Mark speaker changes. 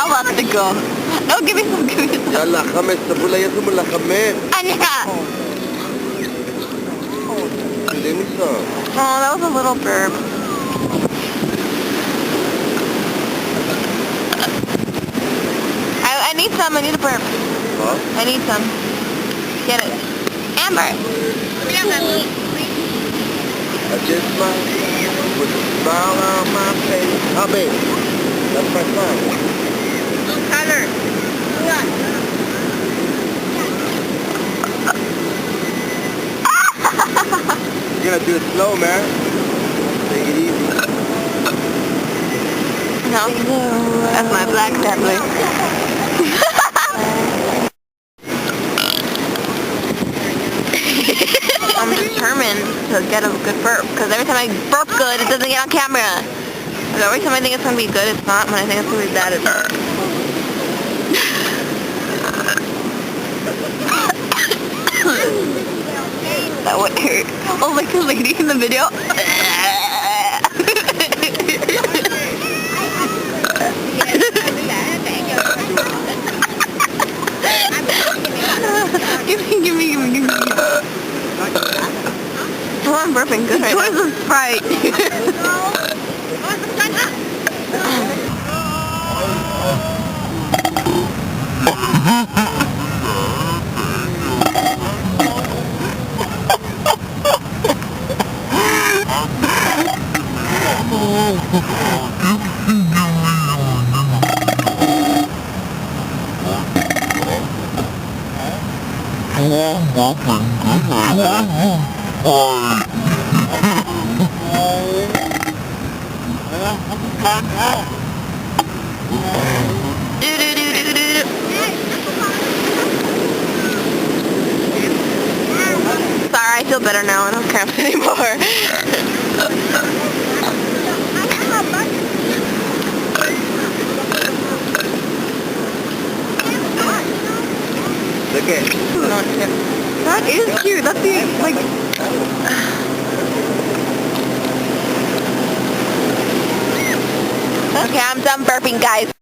Speaker 1: now what's the go? No, give me some, give me some.
Speaker 2: يلا 5 طب يا زلمة 5.
Speaker 1: Anika!
Speaker 2: Give me some.
Speaker 1: Oh, that was a little burp. I need some, I need a burp.
Speaker 2: Huh?
Speaker 1: I need some. Get it. Amber!
Speaker 2: I just smile with a smile on my face. Oh, babe. That's my son.
Speaker 1: Tyler.
Speaker 2: You gotta do it slow, man. Take it easy.
Speaker 1: No. That's my black tablet. I'm determined to get a good burp, because every time I burp good, it doesn't get on camera. But every time I think it's going to be good, it's not. When I think it's going to be bad, it's not. That would hurt. Oh, like the lady in the video. Give me. Oh, I'm burping good right now. What is this Sprite? Sorry, I feel better now. I don't care anymore.
Speaker 2: Look at it.
Speaker 1: That is cute. That's the, like... Okay, I'm done burping, guys.